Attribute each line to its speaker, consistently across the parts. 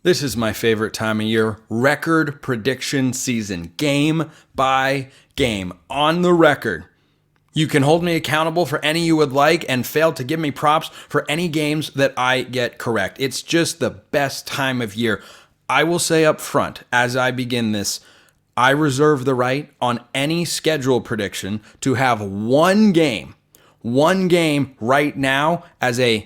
Speaker 1: This is my favorite time of year. Record prediction season. Game by game. On the record. You can hold me accountable for any you would like and fail to give me props for any games that I get correct. It's just the best time of year. I will say up front as I begin this, I reserve the right on any schedule prediction to have one game right now as a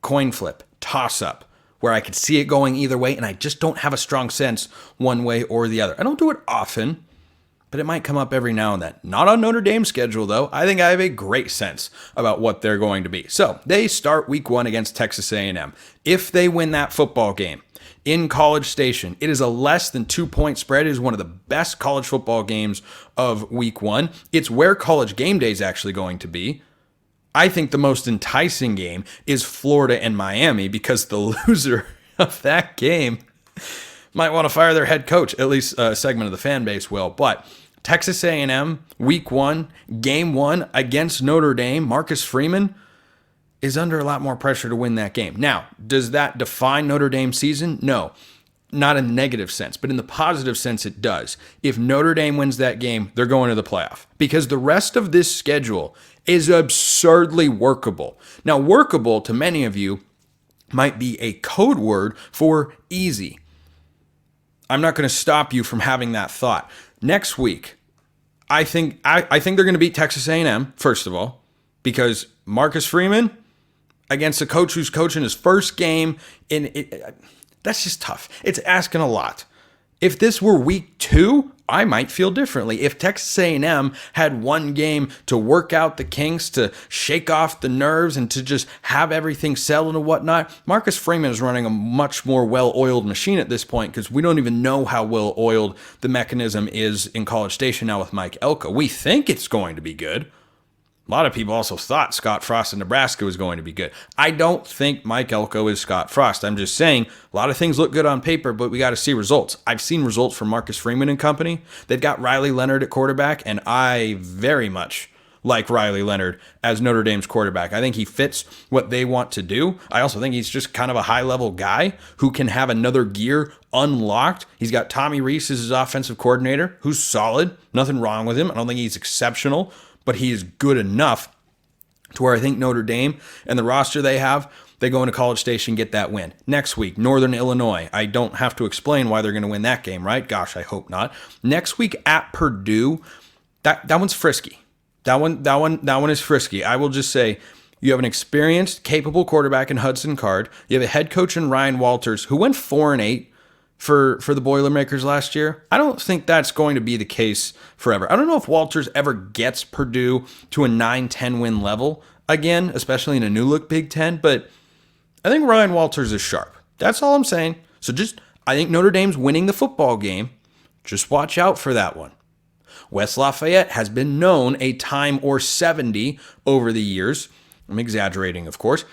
Speaker 1: coin flip, toss up, where I could see it going either way, and I just don't have a strong sense one way or the other. I don't do it often, but it might come up every now and then. Not on Notre Dame's schedule, though. I think I have a great sense about what they're going to be. So they start week 1 against Texas A&M. If they win that football game in College Station, it is a less than 2-point spread. It is one of the best college football games of week 1. It's where College Game Day is actually going to be. I think the most enticing game is Florida and Miami because the loser of that game might want to fire their head coach. At least a segment of the fan base will. But Texas A&M, week 1, game 1 against Notre Dame, Marcus Freeman is under a lot more pressure to win that game. Now, does that define Notre Dame's season? No, not in the negative sense, but in the positive sense it does. If Notre Dame wins that game, they're going to the playoff because the rest of this schedule is absurdly workable. Now, workable to many of you might be a code word for easy. I'm not going to stop you from having that thought. Next week, I think they're going to beat Texas A&M, first of all, because Marcus Freeman against a coach who's coaching his first game that's just tough. It's asking a lot. If this were week 2, I might feel differently. If Texas A&M had one game to work out the kinks, to shake off the nerves, and to just have everything settled and whatnot, Marcus Freeman is running a much more well-oiled machine at this point because we don't even know how well-oiled the mechanism is in College Station now with Mike Elko. We think it's going to be good. A lot of people also thought Scott Frost in Nebraska was going to be good. I don't think Mike Elko is Scott Frost. I'm just saying a lot of things look good on paper, but we got to see results. I've seen results from Marcus Freeman and company. They've got Riley Leonard at quarterback, and I very much like Riley Leonard as Notre Dame's quarterback. I think he fits what they want to do. I also think he's just kind of a high-level guy who can have another gear unlocked. He's got Tommy Rees as his offensive coordinator, who's solid. Nothing wrong with him. I don't think he's exceptional, but he is good enough to where I think Notre Dame and the roster they have, they go into College Station, get that win. Next week, Northern Illinois. I don't have to explain why they're going to win that game, right? Gosh, I hope not. Next week at Purdue, that one's frisky. That one is frisky. I will just say you have an experienced, capable quarterback in Hudson Card. You have a head coach in Ryan Walters who went 4-8. For the Boilermakers last year. I don't think that's going to be the case forever. I don't know if Walters ever gets Purdue to a 9-10 win level again, especially in a new look Big Ten, but I think Ryan Walters is sharp. That's all I'm saying. So I think Notre Dame's winning the football game. Just watch out for that one. West Lafayette has been known a time or 70 over the years, I'm exaggerating of course,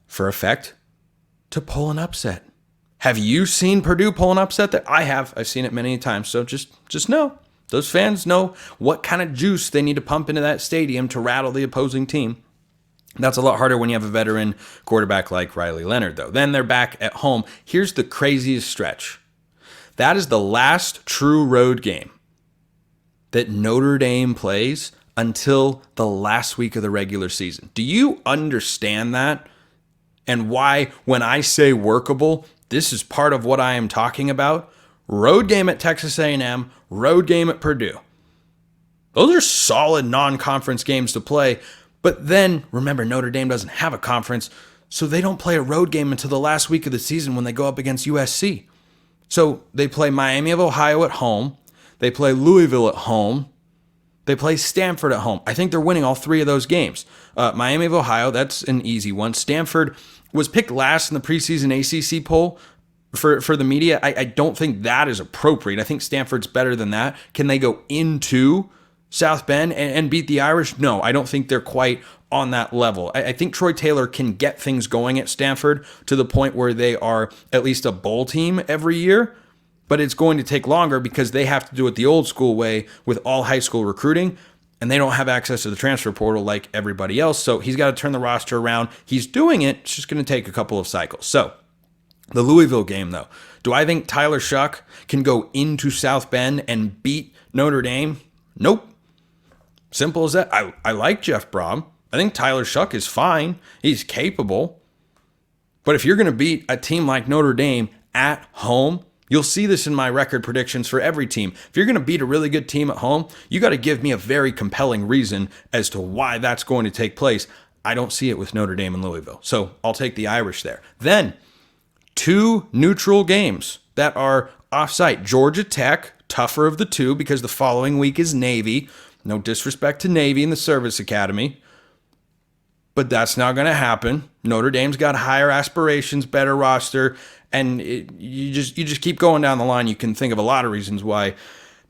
Speaker 1: for effect, to pull an upset. Have you seen Purdue pull an upset there? I have. I've seen it many times. So just know. Those fans know what kind of juice they need to pump into that stadium to rattle the opposing team. That's a lot harder when you have a veteran quarterback like Riley Leonard, though. Then they're back at home. Here's the craziest stretch. That is the last true road game that Notre Dame plays until the last week of the regular season. Do you understand that? And why, when I say workable, this is part of what I am talking about. Road game at Texas A&M, road game at Purdue. Those are solid non-conference games to play. But then, remember, Notre Dame doesn't have a conference, so they don't play a road game until the last week of the season when they go up against USC. So they play Miami of Ohio at home. They play Louisville at home. They play Stanford at home. I think they're winning all 3 of those games. Miami of Ohio, that's an easy one. Stanford was picked last in the preseason ACC poll for the media. I don't think that is appropriate. I think Stanford's better than that. Can they go into South Bend and beat the Irish? No, I don't think they're quite on that level. I think Troy Taylor can get things going at Stanford to the point where they are at least a bowl team every year, but it's going to take longer because they have to do it the old school way with all high school recruiting. And they don't have access to the transfer portal like everybody else. So he's got to turn the roster around. He's doing it. It's just going to take a couple of cycles. So The Louisville game, though. Do I think Tyler Shuck can go into South Bend and beat Notre Dame? Nope. Simple as that. I like Jeff Brom. I think Tyler Shuck is fine. He's capable. But if you're going to beat a team like Notre Dame at home, you'll see this in my record predictions for every team. If you're going to beat a really good team at home, you got to give me a very compelling reason as to why that's going to take place. I don't see it with Notre Dame and Louisville. So I'll take the Irish there. Then, 2 neutral games that are off-site. Georgia Tech, tougher of the two because the following week is Navy. No disrespect to Navy and the Service Academy, but that's not going to happen. Notre Dame's got higher aspirations, better roster, and you just keep going down the line. You can think of a lot of reasons why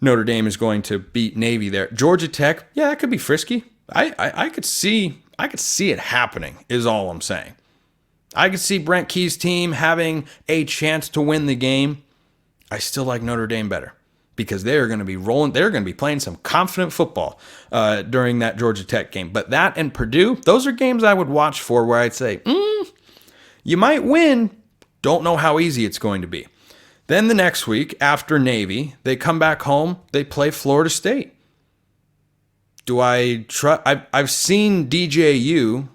Speaker 1: Notre Dame is going to beat Navy there. Georgia Tech, yeah, that could be frisky. I could see it happening, is all I'm saying. I could see Brent Key's team having a chance to win the game. I still like Notre Dame better because they're going to be rolling. They're going to be playing some confident football during that Georgia Tech game. But that and Purdue, those are games I would watch for where I'd say, you might win. Don't know how easy it's going to be. Then the next week after Navy, they come back home. They play Florida State. Do I try? I've seen DJU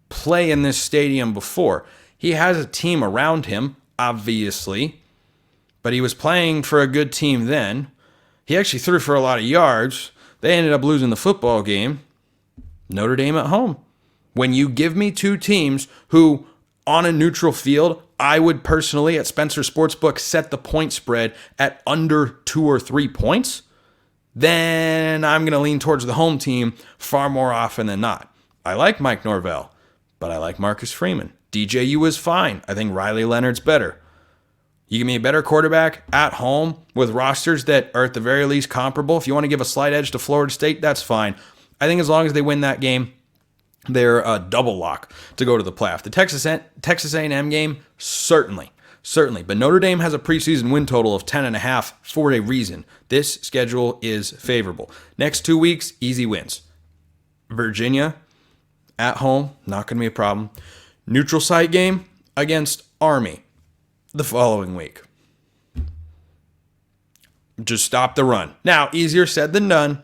Speaker 1: play in this stadium before. He has a team around him, obviously, but he was playing for a good team then. He actually threw for a lot of yards. They ended up losing the football game. Notre Dame at home. When you give me 2 teams who, on a neutral field, I would personally, at Spencer Sportsbook, set the point spread at under 2 or 3 points, then I'm going to lean towards the home team far more often than not. I like Mike Norvell, but I like Marcus Freeman. DJU is fine. I think Riley Leonard's better. You give me a better quarterback at home with rosters that are at the very least comparable. If you want to give a slight edge to Florida State, that's fine. I think as long as they win that game, they're a double lock to go to the playoff. The Texas A&M game, certainly. But Notre Dame has a preseason win total of 10.5 for a reason. This schedule is favorable. Next 2 weeks, easy wins. Virginia at home, not going to be a problem. Neutral site game against Army the following week. Just stop the run. Now, easier said than done.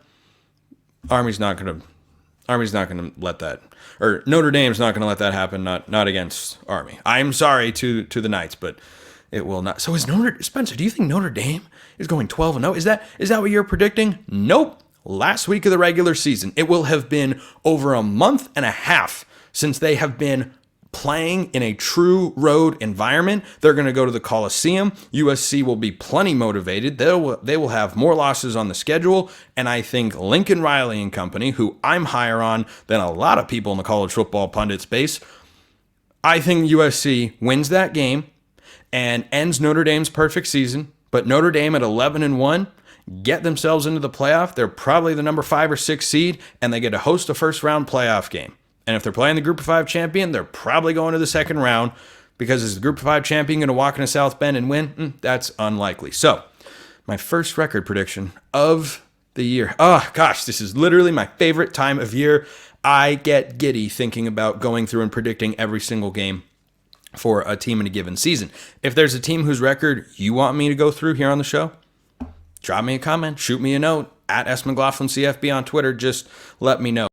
Speaker 1: Army's not going to let that, or Notre Dame's not going to let that happen. Not against Army. I'm sorry to the Knights, but it will not. So is Spencer? Do you think Notre Dame is going 12-0? Is that what you're predicting? Nope. Last week of the regular season, it will have been over a month and a half since they have been playing in a true road environment. They're going to go to the Coliseum. USC will be plenty motivated. They will have more losses on the schedule. And I think Lincoln Riley and company, who I'm higher on than a lot of people in the college football pundit space, I think USC wins that game and ends Notre Dame's perfect season. But Notre Dame at 11-1 get themselves into the playoff. They're probably the number 5 or 6 seed, and they get to host a first-round playoff game. And if they're playing the Group of 5 champion, they're probably going to the second round, because is the Group of 5 champion going to walk into South Bend and win? That's unlikely. So, my first record prediction of the year. Oh, gosh, this is literally my favorite time of year. I get giddy thinking about going through and predicting every single game for a team in a given season. If there's a team whose record you want me to go through here on the show, drop me a comment, shoot me a note, at SMcLaughlinCFB on Twitter. Just let me know.